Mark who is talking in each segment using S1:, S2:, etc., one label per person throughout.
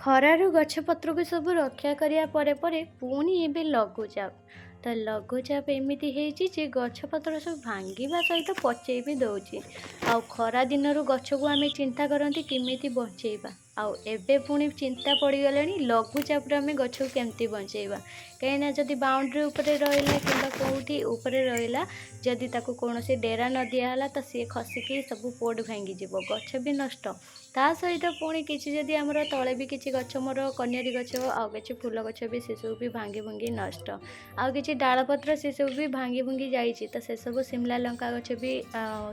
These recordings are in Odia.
S1: ଖରାରୁ ଗଛପତ୍ରକୁ ସବୁ ରକ୍ଷା କରିବା ପରେ ପୁଣି ଏବେ ଲଘୁଚାପ। ତ ଲଘୁଚାପ ଏମିତି ହେଇଛି ଯେ ଗଛପତ୍ର ସବୁ ଭାଙ୍ଗିବା ସହିତ ପଚେଇ ବି ଦେଉଛି। ଆଉ ଖରା ଦିନରୁ ଗଛକୁ ଆମେ ଚିନ୍ତା କରନ୍ତି କେମିତି ବଞ୍ଚେଇବା। ଆଉ ଏବେ ପୁଣି ଚିନ୍ତା ପଡ଼ିଗଲାଣି ଲଘୁଚାପରୁ ଆମେ ଗଛକୁ କେମିତି ବଞ୍ଚେଇବା। କାହିଁକିନା ଯଦି ବାଉଣ୍ଡ୍ରି ଉପରେ ରହିଲା କିମ୍ବା କେଉଁଠି ଉପରେ ରହିଲା, ଯଦି ତାକୁ କୌଣସି ଡେରା ନ ଦିଆହେଲା ତ ସିଏ ଖସିକି ସବୁ ପୋଡ଼ ଭାଙ୍ଗିଯିବ, ଗଛ ବି ନଷ୍ଟ। ତା ସହିତ ପୁଣି କିଛି ଯଦି ଆମର ତଳେ ବି କିଛି ଗଛ, ମୋର କନିଆରୀ ଗଛ ଆଉ କିଛି ଫୁଲ ଗଛ ବି ସେସବୁ ବି ଭାଙ୍ଗି ଭୁଙ୍ଗି ନଷ୍ଟ। ଆଉ କିଛି ଡାଳପତ୍ର ସେସବୁ ବି ଭାଙ୍ଗି ଭୁଙ୍ଗି ଯାଇଛି। ତ ସେସବୁ ସିମଲା ଲଙ୍କା ଗଛ ବି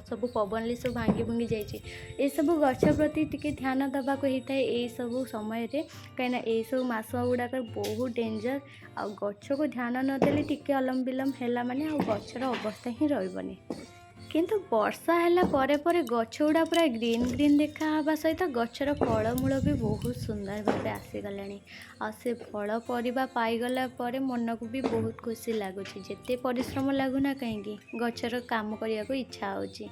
S1: ସବୁ ପବନରେ ସବୁ ଭାଙ୍ଗି ଭୁଙ୍ଗି ଯାଇଛି। ଏସବୁ ଗଛ ପ୍ରତି ଟିକେ ଧ୍ୟାନ ଦେବାକୁ ହେଇଥାଏ ଏଇସବୁ ସମୟରେ, କାହିଁକିନା ଏଇସବୁ ମାସ ଗୁଡ଼ାକ ବହୁତ ଡେଞ୍ଜର। ଆଉ ଗଛକୁ ଧ୍ୟାନ ନଦେଲେ ଟିକେ ଅଲମ ବିଲମ ହେଲା ମାନେ ଆଉ ଗଛର ଅବସ୍ଥା ହିଁ ରହିବନି। କିନ୍ତୁ ବର୍ଷା ହେଲା ପରେ ଗଛ ଗୁଡ଼ା ପୁରା ଗ୍ରୀନ୍ ଗ୍ରୀନ୍ ଦେଖା ହେବା ସହିତ ଗଛର ଫଳମୂଳ ବି ବହୁତ ସୁନ୍ଦର ଭାବେ ଆସିଗଲାଣି। ଆଉ ସେ ଫଳ ପରିବା ପାଇଗଲା ପରେ ମନକୁ ବି ବହୁତ ଖୁସି ଲାଗୁଛି। ଯେତେ ପରିଶ୍ରମ ଲାଗୁନା କାହିଁକି ଗଛର କାମ କରିବାକୁ ଇଚ୍ଛା ହେଉଛି।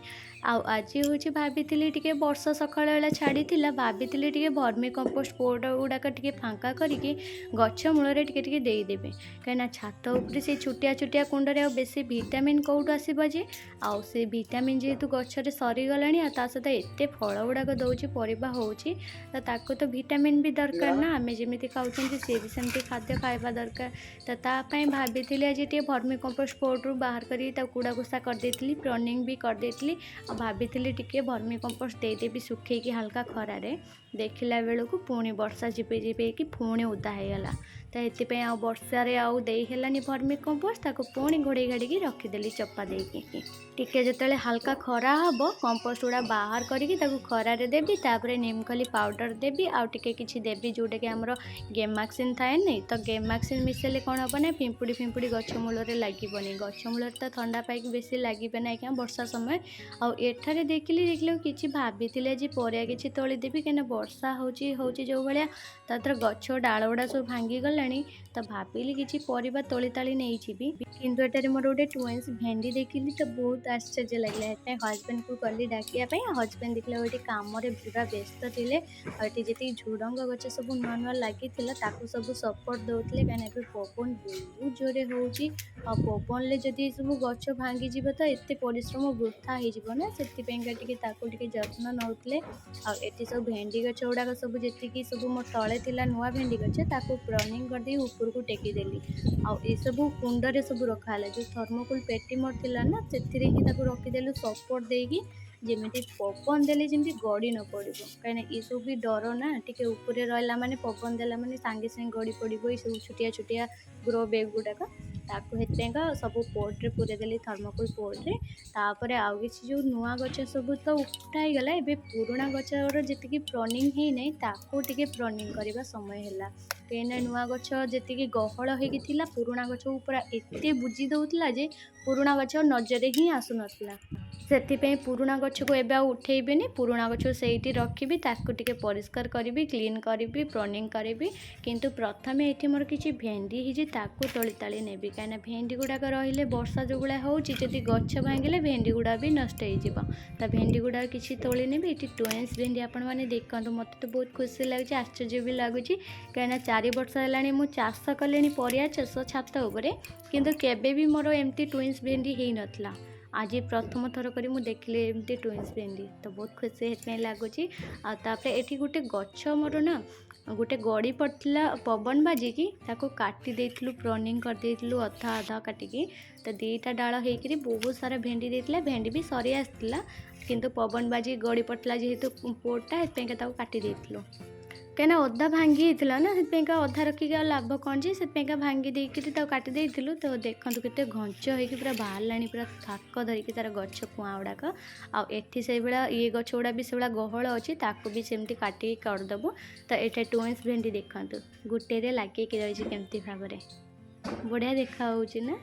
S1: ଆଉ ଆଜି ହେଉଛି ଭାବିଥିଲି ଟିକେ ବର୍ଷା ସକାଳ ବେଳେ ଛାଡ଼ିଥିଲା, ଭାବିଥିଲି ଟିକେ ଭର୍ମି କମ୍ପୋଷ୍ଟ ପୋଡ଼ ଗୁଡ଼ାକ ଟିକେ ଫାଙ୍କା କରିକି ଗଛ ମୂଳରେ ଟିକେ ଟିକେ ଦେଇଦେବେ। କାହିଁକିନା ଛାତ ଉପରେ ସେ ଛୋଟିଆ ଛୋଟିଆ କୁଣ୍ଡରେ ଆଉ ବେଶୀ ଭିଟାମିନ୍ କେଉଁଠୁ ଆସିବ ଯେ। ଆଉ ସେ ଭିଟାମିନ୍ ଯେହେତୁ ଗଛରେ ସରିଗଲାଣି, ଆଉ ତା ସହିତ ଏତେ ଫଳ ଗୁଡ଼ାକ ଦେଉଛି, ପରିବା ହେଉଛି, ତ ତାକୁ ତ ଭିଟାମିନ୍ ବି ଦରକାର ନା। ଆମେ ଯେମିତି ଖାଉଛନ୍ତି ସିଏ ବି ସେମିତି ଖାଦ୍ୟ ଖାଇବା ଦରକାର। ତ ତା ପାଇଁ ଭାବିଥିଲି ଆଜି ଟିକେ ଭର୍ମି କମ୍ପୋଷ୍ଟ ପୋଡ଼ରୁ ବାହାର କରିକି ତାକୁ କୁଡ଼ା କୁସା କରିଦେଇଥିଲି, ପ୍ରନିଂ ବି କରିଦେଇଥିଲି। ଆଉ ଭାବିଥିଲି ଟିକେ ଭର୍ମି କମ୍ପୋଷ୍ଟ ଦେଇଦେବି ଶୁଖେଇକି ହାଲକା ଖରାରେ। ଦେଖିଲା ବେଳକୁ ପୁଣି ବର୍ଷା ଝିପି ଝିପି ହେଇକି ପୁଣି ଓଦା ହେଇଗଲା। ତ ଏଥିପାଇଁ ଆଉ ବର୍ଷାରେ ଆଉ ଦେଇ ହେଲାନି ଭର୍ମି କମ୍ପୋଷ୍ଟ, ତାକୁ ପୁଣି ଘୋଡ଼େଇ ଘାଡ଼ିକି ରଖିଦେଲି ଚପା ଦେଇକି। ଟିକେ ଯେତେବେଳେ ହାଲକା ଖରା ହେବ କମ୍ପୋଷ୍ଟ ଗୁଡ଼ା ବାହାର କରିକି ତାକୁ ଖରାରେ ଦେବି। ତାପରେ ନିମଖଲି ପାଉଡ଼ର ଦେବି, ଆଉ ଟିକେ କିଛି ଦେବି ଯେଉଁଟାକି ଆମର ଗେମାକ୍ସିନ୍ ଥାଏନି। ତ ଗେମାକ୍ସିନ୍ ମିଶାଇଲେ କ'ଣ ହେବ ନା ପିମ୍ପୁଡ଼ି ଫିମ୍ପୁଡ଼ି ଗଛ ମୂଳରେ ଲାଗିବନି। ଗଛ ମୂଳରେ ତ ଥଣ୍ଡା ପାଇକି ବେଶୀ ଲାଗିବେ ନାହିଁ କାରଣ ବର୍ଷା ସମୟ। ଆଉ ଏଠାରେ ଦେଖିଲାକୁ କିଛି ଭାବିଥିଲି ଆଜି ପରିବା କିଛି ତୋଳିଦେବି, କାହିଁକିନା ବର୍ଷା ହେଉଛି ଯେଉଁ ଭଳିଆ, ତା ଦ୍ୱାରା ଗଛ ଡାଳ ଗୁଡ଼ା ସବୁ ଭାଙ୍ଗିଗଲାଣି। ତ ଭାବିଲି କିଛି ପରିବା ତୋଳି ତାଳି ନେଇଯିବି। କିନ୍ତୁ ଏଠାରେ ମୋର ଗୋଟେ ଟୁଇନ୍ସ ଭେଣ୍ଡି ଦେଖିଲି ତ ବହୁତ ଆଶ୍ଚର୍ଯ୍ୟ ଲାଗିଲା। ସେଥିପାଇଁ ହଜବେଣ୍ଡକୁ ଗଲି ଡାକିବା ପାଇଁ। ହଜବେଣ୍ଡ ଦେଖିଲା ଏଠି କାମରେ ପୁରା ବ୍ୟସ୍ତ ଥିଲେ। ଆଉ ଏଠି ଯେତିକି ଝୁଡ଼ଙ୍ଗ ଗଛ ସବୁ ନୂଆ ନୂଆ ଲାଗିଥିଲା ତାକୁ ସବୁ ସପୋର୍ଟ ଦେଉଥିଲେ, କାହିଁକିନା ଏବେ ପବନ ବହୁତ ଜୋରରେ ହେଉଛି। ଆଉ ପବନରେ ଯଦି ଏସବୁ ଗଛ ଭାଙ୍ଗିଯିବ ତ ଏତେ ପରିଶ୍ରମ ବୃଥା ହେଇଯିବ ନା, ସେଥିପାଇଁକା ଟିକେ ତାକୁ ଟିକେ ଯତ୍ନ ନେଉଥିଲେ। ଆଉ ଏଠି ସବୁ ଭେଣ୍ଡି ଗଛ ଗୁଡ଼ାକ ସବୁ ଯେତିକି ସବୁ ମୋ ତଳେ ଥିଲା ନୂଆ ଭେଣ୍ଡି ଗଛ, ତାକୁ ପ୍ରନିଂ କରିଦେଇ ଉପରକୁ ଟେକିଦେଲି। ଆଉ ଏସବୁ କୁଣ୍ଡରେ ସବୁ ରଖା ହେଲା। ଯେଉଁ ଥର୍ମୋକୋଲ୍ ପେଟି ମୋର ଥିଲା ନା, ସେଥିରେ ହିଁ ତାକୁ ରଖିଦେଲୁ ସପୋର୍ଟ ଦେଇକି, ଯେମିତି ପବନ ଦେଲେ ଯେମିତି ଗଡ଼ି ନ ପଡ଼ିବ। କାହିଁକିନା ଏସବୁ ବି ଡର ନା, ଟିକେ ଉପରେ ରହିଲା ମାନେ ପବନ ଦେଲା ମାନେ ସାଙ୍ଗେ ସାଙ୍ଗେ ଗଡ଼ି ପଡ଼ିବ ଏସବୁ ଛୋଟିଆ ଛୋଟିଆ ଗ୍ରୋ ବେଗ୍ ଗୁଡ଼ାକ। ତାକୁ ସେଥିପାଇଁକା ସବୁ ପୋର୍ଟରେ ପୁରେଇ ଦେଲି, ଥର୍ମୋକୋଲ୍ ପୋର୍ଟରେ। ତାପରେ ଆଉ କିଛି ଯେଉଁ ନୂଆ ଗଛ ସବୁ ତ ଉଠା ହେଇଗଲା, ଏବେ ପୁରୁଣା ଗଛର ଯେତିକି ପ୍ରନିଂ ହେଇନାହିଁ ତାକୁ ଟିକେ ପ୍ରନିଂ କରିବା ସମୟ ହେଲା। କାହିଁକିନା ନୂଆ ଗଛ ଯେତିକି ଗହଳ ହେଇକି ଥିଲା, ପୁରୁଣା ଗଛକୁ ପୁରା ଏତେ ବୁଜି ଦେଉଥିଲା ଯେ ପୁରୁଣା ଗଛ ନଜରରେ ହିଁ ଆସୁନଥିଲା। ସେଥିପାଇଁ ପୁରୁଣା ଗଛକୁ ଏବେ ଆଉ ଉଠେଇବିନି, ପୁରୁଣା ଗଛକୁ ସେଇଠି ରଖିବି, ତାକୁ ଟିକେ ପରିଷ୍କାର କରିବି, କ୍ଲିନ୍ କରିବି, ପ୍ରନିଂ କରିବି। କିନ୍ତୁ ପ୍ରଥମେ ଏଠି ମୋର କିଛି ଭେଣ୍ଡି ହେଇଛି ତାକୁ ତୋଳି ତାଳି ନେବି, କାହିଁକିନା ଭେଣ୍ଡି ଗୁଡ଼ାକ ରହିଲେ ବର୍ଷା ଯେଉଁଭଳିଆ ହେଉଛି ଯଦି ଗଛ ଭାଙ୍ଗିଲେ ଭେଣ୍ଡି ଗୁଡ଼ା ବି ନଷ୍ଟ ହେଇଯିବ। ତ ଭେଣ୍ଡି ଗୁଡ଼ାକ କିଛି ତୋଳି ନେବି। ଏଠି ଟୁଇନ୍ସ ଭେଣ୍ଡି ଆପଣମାନେ ଦେଖନ୍ତୁ, ମୋତେ ତ ବହୁତ ଖୁସି ଲାଗୁଛି, ଆଶ୍ଚର୍ଯ୍ୟ ବି ଲାଗୁଛି। କାହିଁକିନା 4 ବର୍ଷ ହେଲାଣି ମୁଁ ଚାଷ କଲିଣି, ପରିବା ଚାଷ ଛାତ ଉପରେ, କିନ୍ତୁ କେବେ ବି ମୋର ଏମିତି ଟୁଇନ୍ସ ଭେଣ୍ଡି ହେଇନଥିଲା। ଆଜି ପ୍ରଥମ ଥର କରି ମୁଁ ଦେଖିଲି ଏମିତି ଟୁଇନ୍ସ ଭେଣ୍ଡି, ତ ବହୁତ ଖୁସି ସେଥିପାଇଁ ଲାଗୁଛି। ଆଉ ତାପରେ ଏଠି ଗୋଟେ ଗଛ ମୋର ନା ଗୋଟେ ଗଡ଼ି ପଡ଼ିଥିଲା ପବନ ବାଜିକି, ତାକୁ କାଟି ଦେଇଥିଲୁ, ପ୍ରନିଂ କରିଦେଇଥିଲୁ ଅଧା ଅଧା କାଟିକି। ତ 2ଟା ଡାଳ ହେଇକିରି ବହୁତ ସାରା ଭେଣ୍ଡି ଦେଇଥିଲା, ଭେଣ୍ଡି ବି ସରି ଆସିଥିଲା। କିନ୍ତୁ ପବନ ବାଜି ଗଡ଼ି ପଡ଼ିଥିଲା ଯେହେତୁ ପୋଡ଼ଟା, ସେଥିପାଇଁକା ତାକୁ କାଟି ଦେଇଥିଲୁ। କାହିଁକିନା ଅଧା ଭାଙ୍ଗି ହେଇଥିଲା ନା, ସେଥିପାଇଁକା ଅଧା ରଖିକି ଆଉ ଲାଭ କ'ଣ ଯେ, ସେଥିପାଇଁକା ଭାଙ୍ଗି ଦେଇକିରି ତାକୁ କାଟି ଦେଇଥିଲୁ। ତ ଦେଖନ୍ତୁ କେତେ ଘଞ୍ଚ ହେଇକି ପୁରା ବାହାରିଲାଣି, ପୁରା ଥାକ ଧରିକି ତାର ଗଛ କୁଆଁ ଗୁଡ଼ାକ। ଆଉ ଏଠି ସେଇଭଳିଆ ଇଏ ଗଛ ଗୁଡ଼ା ବି ସେଇଭଳିଆ ଗହଳ ଅଛି, ତାକୁ ବି ସେମିତି କାଟିକି କରିଦେବୁ। ତ ଏଇଟା ଟୁଇନ୍ସ ଭେଣ୍ଡି ଦେଖନ୍ତୁ ଗୋଟେରେ ଲାଗିକି ରହିଛି କେମିତି ଭାବରେ, ବଢ଼ିଆ ଦେଖାହେଉଛି ନା।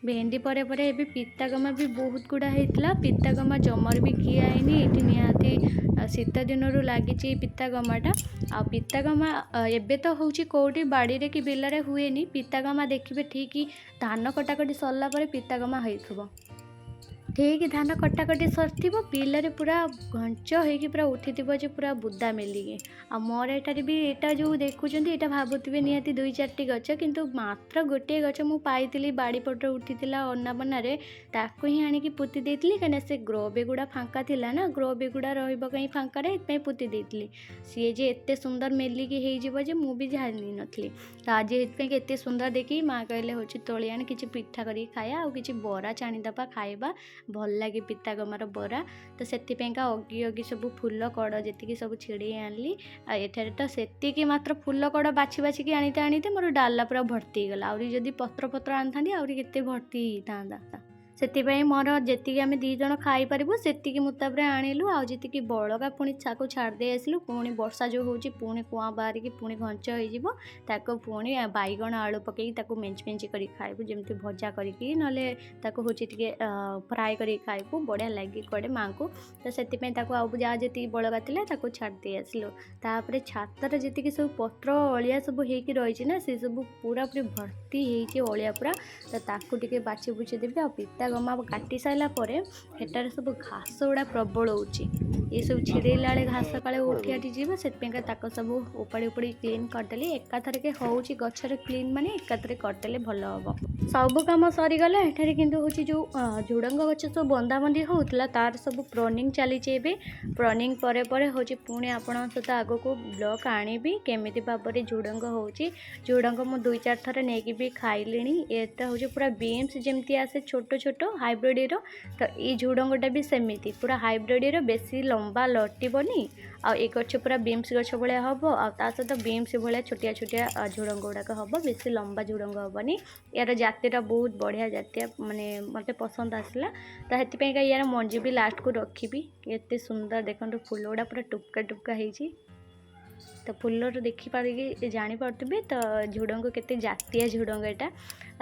S1: ଭେଣ୍ଡି ପରେ ଏବେ ପିତାଗମା ବି ବହୁତ ଗୁଡ଼ା ହେଇଥିଲା। ପିତାଗମା ଜମାରୁ ବି ଖିଆ ହେଇନି। ଏଠି ନିହାତି ଶୀତ ଦିନରୁ ଲାଗିଛି ପିତାଗମାଟା। ଆଉ ପିତାଗମା ଏବେ ତ ହେଉଛି କେଉଁଠି ବାଡ଼ିରେ କି ବିଲରେ ହୁଏନି। ପିତାଗମା ଦେଖିବେ ଠିକ୍ ଧାନ କଟାକଟି ସରିଲା ପରେ ପିତାଗମା ହେଇଥିବ। ଠିକ୍ ଧାନ କଟାକଟି ସରିଥିବ ବିଲରେ ପୁରା ଘଞ୍ଚ ହେଇକି ପୁରା ଉଠିଥିବ ଯେ ପୁରା ବୁଦା ମେଲିକି। ଆଉ ମୋର ଏଠାରେ ବି ଏଇଟା ଯେଉଁ ଦେଖୁଛନ୍ତି ଏଇଟା ଭାବୁଥିବେ ନିହାତି 2-4ଟି ଗଛ, କିନ୍ତୁ ମାତ୍ର ଗୋଟିଏ ଗଛ ମୁଁ ପାଇଥିଲି ବାଡ଼ି ପଟରେ ଉଠିଥିଲା ଅନାବନାରେ, ତାକୁ ହିଁ ଆଣିକି ପୋତି ଦେଇଥିଲି। କାହିଁକିନା ସେ ଗ୍ରୋ ବେଗ୍ ଗୁଡ଼ା ଫାଙ୍କା ଥିଲା ନା, ଗ୍ରୋ ବେଗ୍ ଗୁଡ଼ା ରହିବ କାହିଁ ଫାଙ୍କାରେ, ଏଥିପାଇଁ ପୋତି ଦେଇଥିଲି। ସିଏ ଯେ ଏତେ ସୁନ୍ଦର ମେଲିକି ହେଇଯିବ ଯେ ମୁଁ ବି ଜାଣିନଥିଲି। ତ ଆଜି ଏଥିପାଇଁ ଏତେ ସୁନ୍ଦର ଦେଖି ମାଆ କହିଲେ ହେଉଛି ତୋଳି ଆଣି କିଛି ପିଠା କରିକି ଖାଇବା, ଆଉ କିଛି ବରା ଛାଣିଦେବା ଖାଇବା, ଭଲ ଲାଗେ ପିତା ଗମାର ବରା। ତ ସେଥିପାଇଁକା ଅଗି ସବୁ ଫୁଲ କଡ଼ ଯେତିକି ସବୁ ଛିଡ଼େଇ ଆଣିଲି। ଆଉ ଏଠାରେ ତ ସେତିକି ମାତ୍ର ଫୁଲ କଡ଼ ବାଛିକି ଆଣିତେ ମୋର ଡାଲା ପୁରା ଭର୍ତ୍ତି ହେଇଗଲା। ଆହୁରି ଯଦି ପତ୍ର ଆଣିଥାନ୍ତି ଆହୁରି କେତେ ଭର୍ତ୍ତି ହେଇଥାନ୍ତା। ସେଥିପାଇଁ ମୋର ଯେତିକି ଆମେ 2 ଜଣ ଖାଇପାରିବୁ ସେତିକି ମୁତାବରେ ଆଣିଲୁ। ଆଉ ଯେତିକି ବଳକା ପୁଣି ତାକୁ ଛାଡ଼ି ଦେଇ ଆସିଲୁ। ପୁଣି ବର୍ଷା ଯେଉଁ ହେଉଛି ପୁଣି କୁଆଁ ବାହାରିକି ପୁଣି ଘଞ୍ଚ ହେଇଯିବ, ତାକୁ ପୁଣି ବାଇଗଣ ଆଳୁ ପକେଇକି ତାକୁ ମେଞ୍ଚି କରିକି ଖାଇବୁ, ଯେମିତି ଭଜା କରିକି, ନହେଲେ ତାକୁ ହେଉଛି ଟିକେ ଫ୍ରାଏ କରିକି ଖାଇବୁ, ବଢ଼ିଆ ଲାଗି କୁଆଡ଼େ ମାଆଙ୍କୁ। ତ ସେଥିପାଇଁ ତାକୁ ଆଉ ଯାହା ଯେତିକି ବଳକା ଥିଲା ତାକୁ ଛାଡ଼ି ଦେଇ ଆସିଲୁ। ତାପରେ ଛାତରେ ଯେତିକି ସବୁ ପତ୍ର ଅଳିଆ ସବୁ ହେଇକି ରହିଛି ନା, ସେ ସବୁ ପୁରାପୁରି ଭର୍ତ୍ତି ହେଇଛି ଅଳିଆ ପୁରା। ତ ତାକୁ ଟିକେ ବାଛି ବୁଛି ଦେବି। ଆଉ ପିତା ଗମା କାଟି ସାରିଲା ପରେ ସେଠାରେ ସବୁ ଘାସ ଗୁଡ଼ା ପ୍ରବଳ ହେଉଛି। ଏସବୁ ଛିଡ଼େଇଲା ବେଳେ ଘାସ କାଳେ ଉଠି ଯିବ, ସେଥିପାଇଁକା ତାକୁ ସବୁ ଉପାଡ଼ି କ୍ଲିନ୍ କରିଦେଲି। ଏକାଥରକେ ହେଉଛି ଗଛରେ କ୍ଲିନ୍, ମାନେ ଏକାଥରେ କରିଦେଲେ ଭଲ ହେବ। ସବୁ କାମ ସରିଗଲା। ଏଠାରେ କିନ୍ତୁ ହେଉଛି ଯେଉଁ ଝୁଡ଼ଙ୍ଗ ଗଛ ସବୁ ବନ୍ଦାବନ୍ଦି ହେଉଥିଲା ତାର ସବୁ ପ୍ରନିଂ ଚାଲିଛି ଏବେ। ପ୍ରନିଂ ପରେ ହେଉଛି ପୁଣି ଆପଣଙ୍କ ସହିତ ଆଗକୁ ବ୍ଲଗ୍ ଆଣିବି କେମିତି ଭାବରେ ଝୁଡ଼ଙ୍ଗ ହେଉଛି। ଝୁଡ଼ଙ୍ଗ ମୁଁ 2-4 ଥର ନେଇକି ବି ଖାଇଲିଣି। ଏଟା ହେଉଛି ପୁରା ବିନ୍ସ ଯେମିତି ଆସେ ଛୋଟ ହାଇବ୍ରିଡ଼ର, ତ ଏଇ ଝୁଡ଼ଙ୍ଗଟା ବି ସେମିତି ପୁରା ହାଇବ୍ରିଡ଼ର, ବେଶୀ ଲମ୍ବା ଲଟିବନି। ଆଉ ଏ ଗଛ ପୁରା ବିମ୍ସ ଗଛ ଭଳିଆ ହେବ। ଆଉ ତା ସହିତ ବିମ୍ସ ଭଳିଆ ଛୋଟିଆ ଝୁଡ଼ଙ୍ଗ ଗୁଡ଼ାକ ହେବ, ବେଶୀ ଲମ୍ବା ଝୁଡ଼ଙ୍ଗ ହେବନି। ୟାର ଜାତିଟା ବହୁତ ବଢ଼ିଆ ଜାତୀୟ, ମାନେ ମୋତେ ପସନ୍ଦ ଆସିଲା। ତ ସେଥିପାଇଁକା ୟାର ମଞ୍ଜି ବି ଲାଷ୍ଟକୁ ରଖିବି। ଏତେ ସୁନ୍ଦର ଦେଖନ୍ତୁ ଫୁଲ ଗୁଡ଼ା ପୁରା ଟୁପକା ହେଇଛି। ତ ଫୁଲରୁ ଦେଖିପାରିକି ଜାଣିପାରୁଥିବେ ତ ଝୁଡ଼ଙ୍ଗ କେତେ ଜାତୀୟ ଝୁଡ଼ଙ୍ଗ ଏଟା।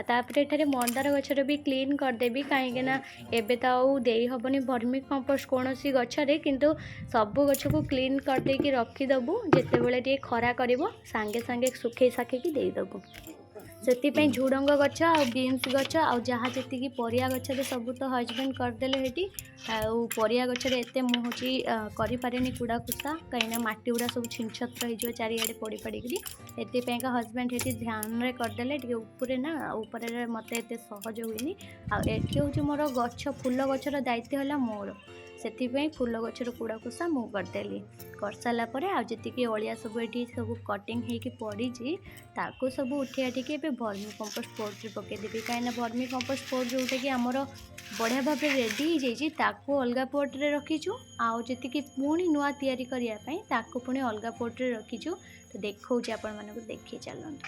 S1: ତାପରେ ଏଠାରେ ମନ୍ଦାର ଗଛର ବି କ୍ଲିନ୍ କରିଦେବି, କାହିଁକିନା ଏବେ ତ ଆଉ ଦେଇ ହେବନି ଭର୍ମି କମ୍ପୋଷ୍ଟ କୌଣସି ଗଛରେ, କିନ୍ତୁ ସବୁ ଗଛକୁ କ୍ଲିନ୍ କରିଦେଇକି ରଖିଦେବୁ। ଯେତେବେଳେ ଟିକେ ଖରା କରିବ ସାଙ୍ଗେ ଶୁଖେଇକି ଦେଇଦେବୁ। ସେଥିପାଇଁ ଝୁଡ଼ଙ୍ଗ ଗଛ ଆଉ ବିନ୍ସ ଗଛ ଆଉ ଯାହା ଯେତିକି ପରିବା ଗଛରେ ସବୁ ତ ହଜବେଣ୍ଡ କରିଦେଲେ ସେଠି। ଆଉ ପରିବା ଗଛରେ ଏତେ ମୁଁ ହେଉଛି କରିପାରେନି କୁଡ଼ା କୁସା, କାହିଁକିନା ମାଟି ଗୁଡ଼ା ସବୁ ଛିନଛତ୍ର ହେଇଯିବ ଚାରିଆଡ଼େ ପଡ଼ିକିରି। ସେଥିପାଇଁକା ହଜବେଣ୍ଡ ସେଠି ଧ୍ୟାନରେ କରିଦେଲେ। ଟିକେ ଉପରେ ମୋତେ ଏତେ ସହଜ ହୁଏନି। ଆଉ ଏଠି ହେଉଛି ମୋର ଫୁଲ ଗଛର ଦାୟିତ୍ୱ ହେଲା ମୋର। ସେଥିପାଇଁ ଫୁଲ ଗଛର କୁଡ଼ା କୁସା ମୁଁ କରିଦେଲି। କରିସାରିଲା ପରେ ଆଉ ଯେତିକି ଅଳିଆ ସବୁ ଏଠି ସବୁ କଟିଂ ହେଇକି ପଡ଼ିଛି ତାକୁ ସବୁ ଉଠିକି ଏବେ ଭର୍ମି କମ୍ପୋଷ୍ଟ ପୋର୍ଟରେ ପକାଇଦେବି। କାହିଁକିନା ଭର୍ମି କମ୍ପୋଷ୍ଟ ପୋର୍ଟ ଯେଉଁଟାକି ଆମର ବଢ଼ିଆ ଭାବରେ ରେଡ଼ି ହେଇଯାଇଛି, ତାକୁ ଅଲଗା ପୋର୍ଟରେ ରଖିଛୁ। ଆଉ ଯେତିକି ପୁଣି ନୂଆ ତିଆରି କରିବା ପାଇଁ ତାକୁ ପୁଣି ଅଲଗା ପୋର୍ଟରେ ରଖିଛୁ। ତ ଦେଖାଉଛି ଆପଣମାନଙ୍କୁ, ଦେଖି ଚାଲନ୍ତୁ।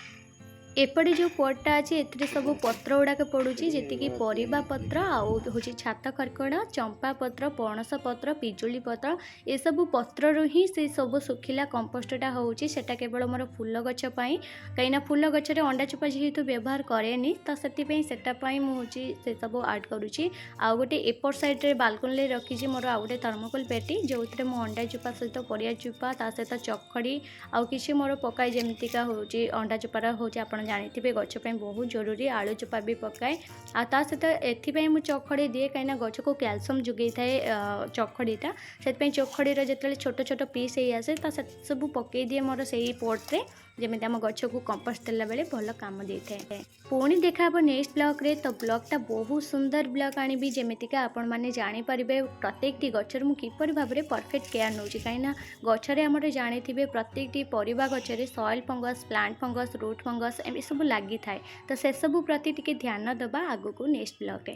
S1: ଏପଟେ ଯେଉଁ ପଟ୍ଟା ଅଛି ଏଥିରେ ସବୁ ପତ୍ର ଗୁଡ଼ାକ ପଡ଼ୁଛି, ଯେତିକି ପରିବା ପତ୍ର ଆଉ ହେଉଛି ଛାତ କର୍କଡ଼, ଚମ୍ପା ପତ୍ର, ପଣସ ପତ୍ର, ପିଜୁଳି ପତ୍ର, ଏସବୁ ପତ୍ରରୁ ହିଁ ସେ ସବୁ ଶୁଖିଲା କମ୍ପୋଷ୍ଟଟା ହେଉଛି। ସେଟା କେବଳ ମୋର ଫୁଲ ଗଛ ପାଇଁ, କାହିଁକିନା ଫୁଲ ଗଛରେ ଅଣ୍ଡା ଚୋପା ଯେହେତୁ ବ୍ୟବହାର କରେନି, ତ ସେଥିପାଇଁ ସେଟା ପାଇଁ ମୁଁ ହେଉଛି ସେସବୁ ଆଡ଼୍ କରୁଛି। ଆଉ ଗୋଟେ ଏପଟ ସାଇଡ଼୍ରେ ବାଲକୋନିରେ ରଖିଛି ମୋର ଆଉ ଗୋଟେ ଥର୍ମୋକୋଲ୍ ପେଟି, ଯେଉଁଥିରେ ମୁଁ ଅଣ୍ଡା ଚୋପା ସହିତ ପରିବା ଚୋପା ତା ସହିତ ଚକଡ଼ି ଆଉ କିଛି ମୋର ପକାଏ, ଯେମିତିକା ହେଉଛି ଅଣ୍ଡା ଚୋପାର ହେଉଛି ଆପଣ ଜାଣିଥିବେ ଗଛ ପାଇଁ ବହୁତ ଜରୁରୀ। ଆଳୁ ଚୋପା ବି ପକାଏ। ଆଉ ତା ସହିତ ଏଥିପାଇଁ ମୁଁ ଚକଡ଼ି ଦିଏ, କାହିଁକିନା ଗଛକୁ କ୍ୟାଲସିୟମ୍ ଯୋଗାଇଥାଏ ଚକଡ଼ିଟା। ସେଥିପାଇଁ ଚକଡ଼ିର ଯେତେବେଳେ ଛୋଟ ପିସ୍ ହେଇ ଆସେ ତ ସେସବୁ ପକାଇ ଦିଏ ମୋର ସେଇ ପଟ୍ରେ, ଯେମିତି ଆମ ଗଛକୁ କମ୍ପୋଷ୍ଟ ଦେଲା ବେଳେ ଭଲ କାମ ଦେଇଥାଏ। ପୁଣି ଦେଖା ହେବ ନେକ୍ସଟ ବ୍ଲଗ୍ରେ। ତ ବ୍ଲଗ୍ଟା ବହୁତ ସୁନ୍ଦର ବ୍ଲଗ୍ ଆଣିବି, ଯେମିତିକା ଆପଣମାନେ ଜାଣିପାରିବେ ପ୍ରତ୍ୟେକଟି ଗଛରୁ ମୁଁ କିପରି ଭାବରେ ପରଫେକ୍ଟ କେୟାର ନେଉଛି। କାହିଁକିନା ଗଛରେ ଆମର ଜାଣିଥିବେ ପ୍ରତ୍ୟେକଟି ପରିବା ଗଛରେ soil fungus, plant fungus, root fungus ଏମିତି ସବୁ ଲାଗିଥାଏ। ତ ସେସବୁ ପ୍ରତି ଟିକେ ଧ୍ୟାନ ଦେବା ଆଗକୁ ନେକ୍ସଟ ବ୍ଲଗ୍ରେ।